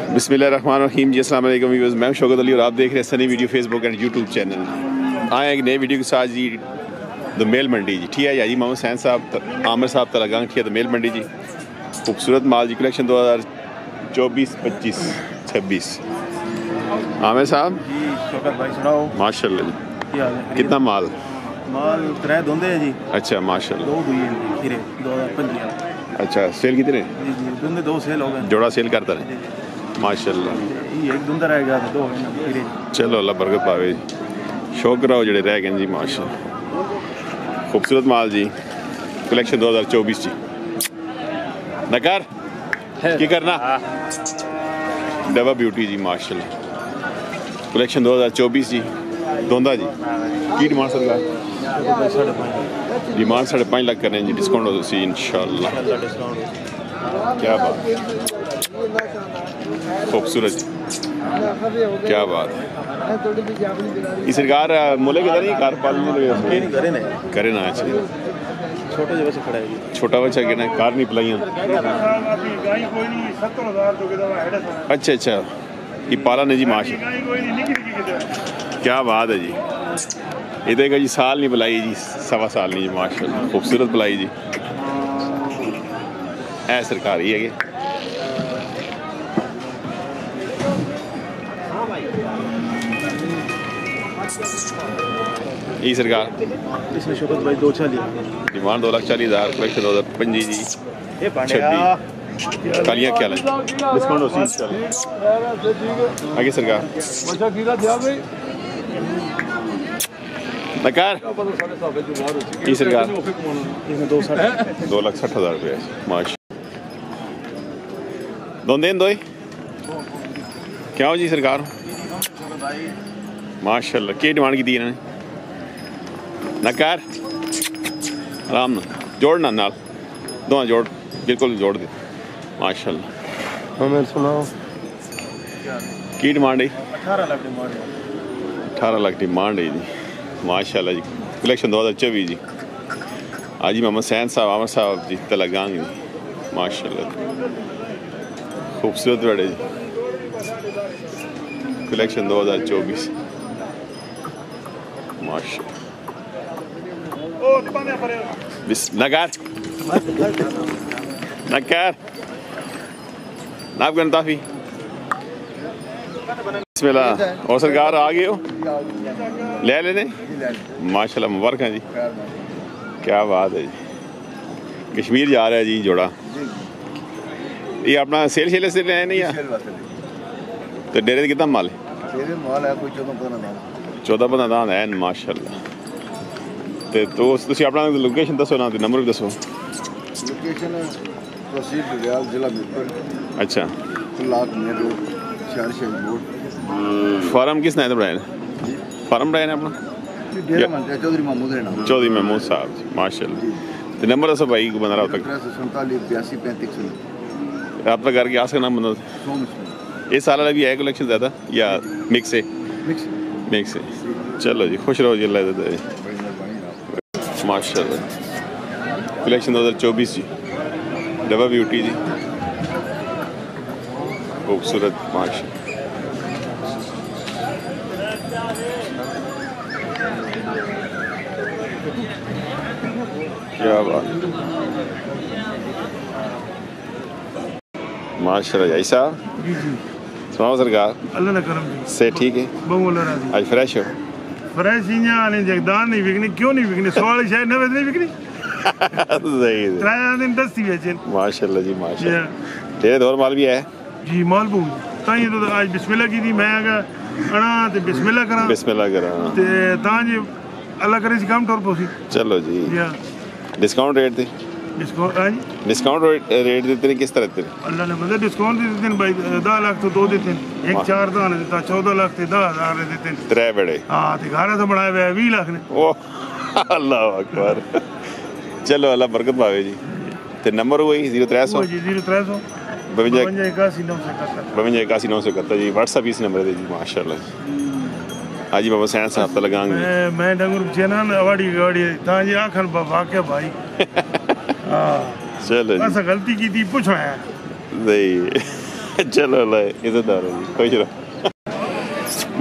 बिस्मिल्लाहिर्रहमानिर्रहीम जी, अस्सलाम वालेकुम व्यूअर्स। मैं शौकत अली और आप देख रहे हैं Sunny video Facebook and YouTube channel. आए एक नए वीडियो के साथ जी द मेल मंडी जी। ठीक है जी, मोहम्मद सैन साहब आमिर साहब तलागांग ठीक है द मेल मंडी जी। खूबसूरत माल जी, कलेक्शन 2024, 25, 26। आमिर साहब जी, शौकत भाई सुनाओ। माशाल्लाह जी, कितना माल? माल 3 धोंदे है जी। अच्छा माशाल्लाह। 2 हुई है खीरे 2025। अच्छा, सेल कितने? जी जी, धुंदे 2 सेल हो गए। जोड़ा सेल करता है माशाल्लाह। ये एक धुंदा रह गया तो 2 खीरे। चलो अल्लाह बरकत पावे जी, शौक रहो जड़े रह गए जी माशाल्लाह। खूबसूरत माल जी, कलेक्शन 2024 जी। नकार की करना डबा ब्यूटी जी माशाल्लाह, कलेक्शन 2024 जी। दोंदा जी की डिमांड सरकार? डिमांड 5.5 लाख कर रहे हैं जी, डिस्काउंट हो सी इंशाल्लाह। क्या बात, खूबसूरत जी, क्या बात है। ये सरकार मोले के नहीं कार पाल करे ना। अच्छा, छोटे जगह से खड़ा है जी। छोटा बच्चा कहना कार नहीं पिलाई। अच्छा अच्छा, ये पाला ने जी माशा, क्या बात है जी। इधर का जी साल नहीं बुलाई जी, 1.25 साल नहीं जी माशाल्लाह। खूबसूरत बुलाई जी, है सरकार ही है। ये सरकार इसमें शौकत भाई 240 डिमांड 2,40,000, कलेक्शन 2025 जी। 26 कालियाँ क्या लगे डिस्काउंट हो सी आगे सरकार नकार ये सरकार 2,60,000 रुपये माशा। दोंदे दो क्या हो जी सरकार माशाल्लाह। क्या डिमांड की थी इन्होंने? नकार आराम ना जोड़ना नाल दो जोड़ बिल्कुल जोड़ दे माशाल्लाह। हमें सुनाओ की डिमांड है? 18 लाख डिमांड है। 18 लाख डिमांड है जी माशाल्लाह जी, कलेक्शन 2024 जी। आज जी मोहम्मद सैन साहब आमिर साहब जी तलागांग जी माशाल्लाह, खूबसूरत बड़े जी, कलेक्शन 2024 माशाल्लाह। नकार नकार नाप गणताफी बिस्मिल्लाह। और सरकार आ गए हो ले लेने माशाल्लाह, मुबारक हैं जी, क्या बात है जी। कश्मीर जा रहा है जी जोड़ा, ये अपना सेल शेल से ले नहीं है तो डेरे कितना माल है? माल है कोई 14-15 दान है माशाल्लाह। तो तुसी अपना लोकेशन दसो ना, नंबर भी दसो। लोकेशन तहसील बडियाल, जिला मीरपुर। अच्छा, लाख मेन रोड, शहर शहीद रोड। फार्म किस नाम बनाए? फार्म बनाए अपना चौधरी महमूद है नाम। चौधरी महमूद साहब जी माशाल्लाह। तो नंबर दसो भाई को बंदा रहा तक 47 रब्ता करके आ सकना बंदा। इस साल भी है कलेक्शन ज़्यादा या मिक्स है? मिक्स है। चलो जी, खुश रहो जी, अल्लाह दे माशाल्लाह। कलेक्शन 2024 जी, डबा ब्यूटी जी, खूबसूरत माशाल्लाह। क्या बात माशाल्लाह। ऐसा सुनाओ सरकार अल्लाह ना करम से ठीक है। आज फ्रेश हो? फ्रेश आने जगदान नहीं बिकनी, क्यों नहीं बिकनी? 16 शायद 9 नहीं बिकनी। सही है 3 दिन 10 ही बेचन माशाल्लाह जी माशाल्लाह। तेरे दौर माल भी है जी, माल बू ताई तो आज बिस्मिल्लाह की थी। मैं अगर अना ते बिस्मिल्लाह करा ते तां जी अल्लाह करे काम टोर पोसी। चलो जी, डिस्काउंट रेट दे डिस्काउंट रेट देते हैं किस तरह देते हैं? अल्लाह ने मतलब डिस्काउंट देते हैं भाई। 10 लाख तो 2 देते हैं, एक 4 दान देता 14 लाख ते 10,000 देते हैं। 3 बड़े हाँ ते 11 तो बनाए हुए 20 लाख ने। ओ अल्लाह अकबर। चलो अल्लाह बरकत पावे जी। ते नंबर वही 0300 जी 0300 52 81 971 जी। व्हाट्सएप इस नंबर दे जी माशाल्लाह। हाँ जी बाबा सैन साहब तलागांग मैं डंगर चेना अवाड़ी गाड़ी तां जी आखन वाकया भाई। चलो बस गलती की थी पूछना है। नहीं चलो अल्लाह इज्जतदार है जी, खुश रहो।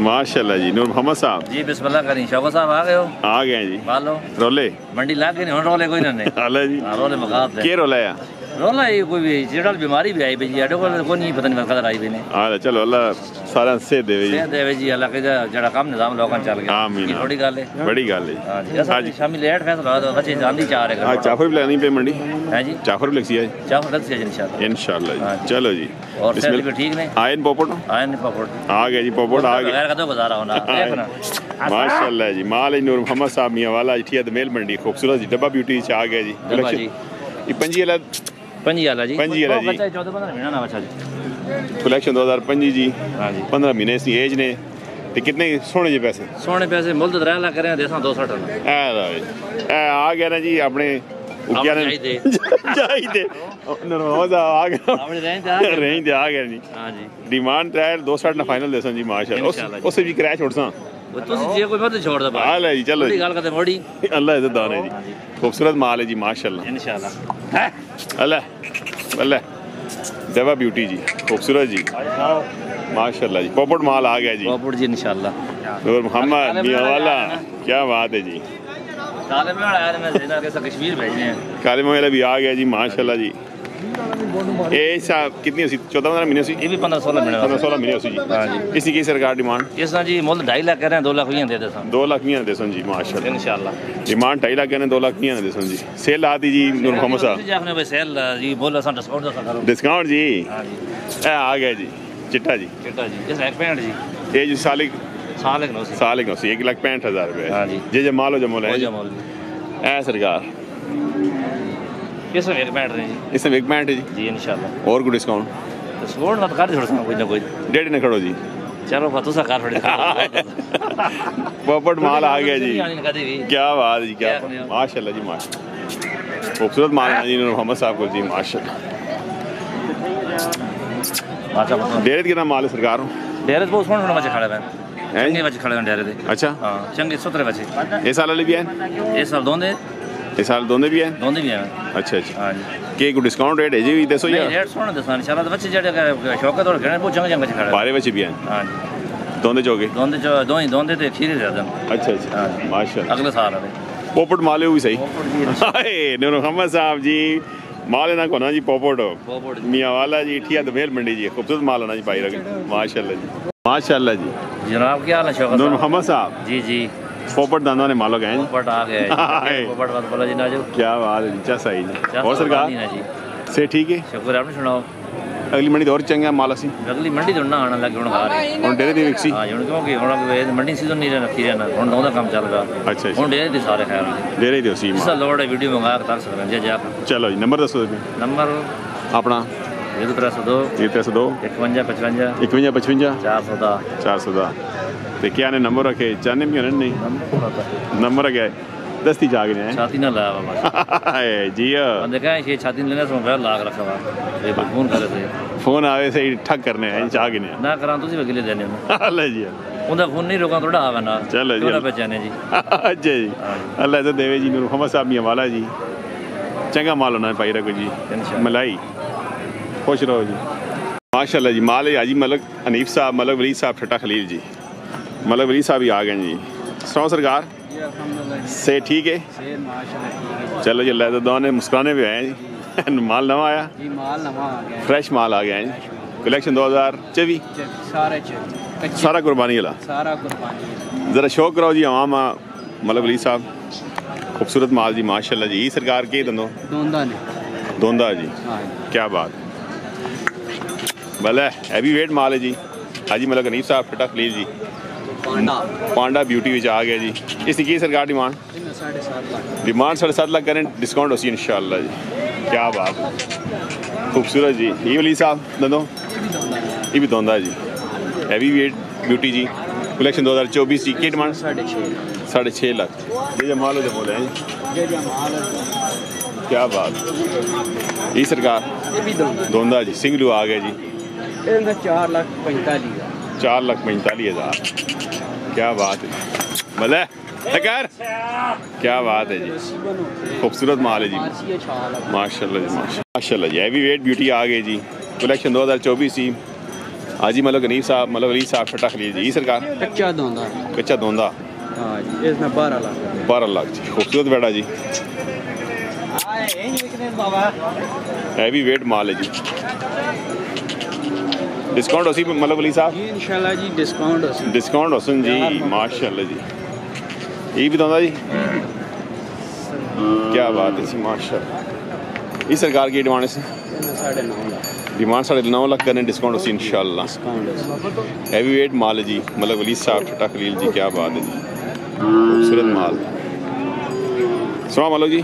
माशाल्लाह जी। नूर मोहम्मद साहब जी बिस्मिल्लाह करी। शौकत साहब आ गए हो? आ गए जी। बालो रोले मंडी लाग गई नहीं, रोले कोई नहीं। हाल जी रोले मकात के रोला है? रोला ये कोई भी जेडल बीमारी भी आई भी जी, अडो को नहीं पता नहीं कदर आई भी ने। हां चलो अल्लाह सारा से देवे जी, से देवे जी। अल्लाह के जड़ा काम निजाम लोगन चल गया। आमीन। थोड़ी गल है, बड़ी गल है। हां जी। आज शामी लेट फैसला हो तो बच्चे जांदी चाह रहे। हां चाफर भी लानी पे मंडी है जी, चाफर भी लगी है चाफर लग से इंशाल्लाह इंशाल्लाह जी। चलो जी और सेहत भी ठीक नहीं। आयन पोपट आए नहीं पकड़ आ गए जी, पोपट आ गए। गैर का तो गुजारा होना देखना। माशाल्लाह जी। माल नूर मोहम्मद साहब मियां वाला इठिया द मेल मंडी खूबसूरत जी। डब्बा ब्यूटी च आ गया जी। डब्बा जी ये पंजी वाला पंजी वाला जी, पंजी वाला जी। बच्चा 14-15 महीना ना बच्चा जी। कलेक्शन 2025 जी। हां जी 15 महीने सी एज ने ते कितने सोने जी पैसे? सोने पैसे मुल्क 3 लाख करें देसा 260 ए आ गया ना जी अपने उकिया ने चाहिए नरोज आ गया अपने रेंज दे आ गया जी। हां जी डिमांड ट्रायल 260 ना फाइनल देसन जी माशाल्लाह। उससे भी क्रैश छोड़सा तुसी जे कोई मत छोड़ दे हाल है जी। चलो बड़ी गल करते मोड़ी अल्लाह इज्जतदार है जी। खूबसूरत माल है जी माशाल्लाह इंशाल्लाह। अल्लाह अल्लाह देवा ब्यूटी जी खूबसूरत जी माशाल्लाह जी। पोपट माल आ गया जी। पोपट जी इंशाल्लाह। नूर मोहम्मद मियां वाला क्या बात है जी। काले में आया मैं जेना के कश्मीर भेजने हैं। काले मोहल्ला भी आ गया जी माशाल्लाह जी। ए साहब कितनी सी 14-15 महीने सी? ये भी 15-16 महीने 15-16 महीने सी जी। हां जी। इसी की सरकार डिमांड इस जी मुल्क 2.5 लाख कह रहे हैं, 2 लाख दे देसा 2 लाख दे सन जी माशाल्लाह इंशाल्लाह। डिमांड 2.5 लाख ने 2 लाख दे सन जी। सेल आती जी नूर मोहम्मद साहब जी आपने भाई सेल जी बोला सा डिस्काउंट सा करो डिस्काउंट जी। हां जी ए आ गया जी चिट्टा जी। चिट्टा जी इस 165 जी ये जी सालिक साल एक नो सी 1,65,000 रुपए। हां जी जे मालो जमोल है जमोल ए सरकार किस में 165 रहे जी इसमें 165 है जी जी इंशाल्लाह। और कोई डिस्काउंट डिस्काउंट मत कर छोड़ सा कोई ना कोई डेढ़ ने खड़ो जी। चलो फतू सा कार थोड़ी पोपट माल आ गया जी। कभी भी क्या बात जी क्या माशाल्लाह जी माशाल्लाह। खूबसूरत माल है जी नूर मोहम्मद साहब को जी माशाल्लाह। डेरे कितना माल है सरकार? डेरे बहुत सोहने बच्चे खड़े हैं, चंगे बच्चे खड़े हैं डेरे दे। अच्छा हां चंगे सुथरे बच्चे। इस साल वाले भी हैं? इस साल दोंदे इस साल दोंदे भी हैं? दोंदे भी हैं। अच्छा अच्छा हां जी के को डिस्काउंट रेट है जी दसो या रेट सोहने दसा इंशाल्लाह। बच्चे जेडे शौकत और घणे बहुत चंगे बच्चे खड़े बारे बच्चे भी हैं? हां जी दोंदे चौके दोंदे जो दोंदे ते खीरे ज्यादा। अच्छा अच्छा माशाल्लाह अगले साल है पोपट माले भी सही। हाय नूर मोहम्मद साहब जी माल ना कोना जी पोपट मियां वाला जी ठिया द मेल मंडी जी। खूबसूरत माल है जी भाई रख माशाल्लाह जी माशाल्लाह जी। जनाब क्या हाल है शौकत नूर मोहम्मद साहब जी जी पोपट दाना ने मालो गए पोपट आ गए पोपट बात बोला जी ना जो क्या बात है जी। अच्छा सही जी और सरकार जी से ठीक है शुक्र आपने सुनाओ। अगली मंडी तो और चंगा माल सी अगली मंडी तो ना आना लगे हुन आ रही हुन डेरे दी विकसी। हां हुन क्योंकि हुन मंडी सीजन नहीं रखी रहना हुन दोदा काम चल रहा। अच्छा हुन डेरे दी सारे खैर डेरे दी सी इस लोड है वीडियो मंगा के तार सकते हैं जा। चलो जी नंबर दसो नंबर अपना 302 302 51 55 51 55 410 410 ते क्या ने नंबर रखे चाने भी होने नहीं नंबर रखे दस्ती जाग रहे हैं छाती ना लाया बाबा जी बंदे कहे ये छाती लेने से मैं लाग रखा हुआ ये फोन करे थे फोन आवे से ठग करने हैं जाग ने ना करा तुसी वकीले देने अल्लाह जी उनका फोन नहीं रोका थोड़ा आवे ना। चलो जी पहचाने जी अच्छा जी अल्लाह तो देवे जी नूर मोहम्मद साहब मियां वाला जी चंगा माल होना पाई रखो जी मलाई खुश रहो जी माशाल्लाह जी। माल है हाजी मलक हनीफ साहब मलक वली साहब ठट्टा खलील जी मलक वली साहब ही आ गए जी। सौ सरकार से ठीक है चलो जी अल्लाह तो ने मुस्कुराने भी आए जी। माल नवा आया जी माल नवा आ गया फ्रेश माल आ गया है कलेक्शन 2024 सारा कुर्बानी वाला सारा कुर्बानी। ज़रा शौक कराओ जी आवाम मलक वली साहब खूबसूरत माल जी माशाल्लाह जी। सरकार के दंदो दोंदा ने दोंदा जी हां क्या बात भला हैवी वेट माल है जी। हाजी मलक हनीफ साहब ठट्टा खलील जी पांडा ब्यूटी विच आ गया जी। इसकी की सरकार डिमांड 7.5 लाख डिमांड 7.5 लाख करें डिस्काउंट होसी इंशाल्लाह जी। क्या बात खूबसूरत जी। ये वली साहब दंदो ये भी दोंदा जी हैवी वेट ब्यूटी जी कलेक्शन 2024 जी की डिमांड 6.5 लाख ये माल हो बोले हैं क्या बात। ये सरकार ये भी दोंदा जी सिंगलू आ गया जी 4,45,000 4,45,000 क्या बात है मतलब क्या बात है जी। खूबसूरत माल है जी माशाल्लाह जी माशाल्लाह जी हैवी वेट ब्यूटी आ गई जी कलेक्शन 2024 जी आज ही मतलब गनीब साहब मतलब अली साहब छठा खलील जी सरकार कच्चा दोंदा कच्चा दोंदा हाँ जी इसमें 12 लाख 12 लाख जी खूबसूरत बेड़ा जी हैवी वेट माल है जी डिस्काउंट उसी मतलब अली साहब जी इंशाल्लाह जी डिस्काउंट हुसन जी माशाल्लाह जी ये भी दोंदा जी क्या बात है जी माशाल्लाह इस सरकार की डिमांड से 9.5 लाख डिमांड 9.5 लाख करने डिस्काउंट उसी इंशाल्लाह हैवी वेट माल है जी मतलब अली साहब छठा खलील जी क्या बात है जी खूबसूरत माल सलाम वालो जी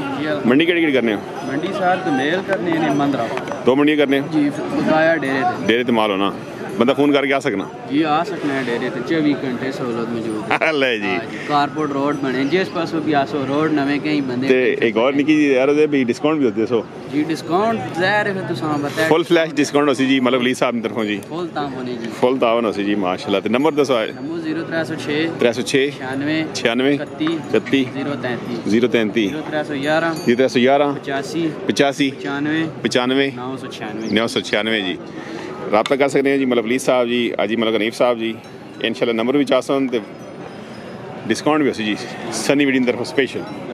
मंडी केड़ी करने हो मंडी साहब तो मेल करने ने मंदरा 2 मंडियां करने हो जी बकाया डेरे ते माल होना बंदा फोन करके आ सकना जी आ सकना है डेरे ते 24 घंटे सहूलत मौजूद है ले जी कारपोर्ट रोड बने जिस पासों भी आसो रोड नवे कहीं बंदे ते एक और निकी जी यार दे भी डिस्काउंट भी होते सो जी डिस्काउंट ज़ाहिर है तुसा बताया फुल फ्लैश डिस्काउंट होसी जी मतलब अली साहब की तरफों जी फुल ताम होने जी फुल तावन होसी जी माशाल्लाह ते नंबर दसो आए नंबर 0306 306 96 96 31 31 033 033 0311 0311 85 85 95 95 996 996 जी रब्ता कर सकते हैं जी मतलब अली साहब जी अजी मतलब गनीब साहब जी इंशाल्लाह नंबर भी चाह सन ते डिस्काउंट भी होसी जी सनी वीडियो की तरफ स्पेशल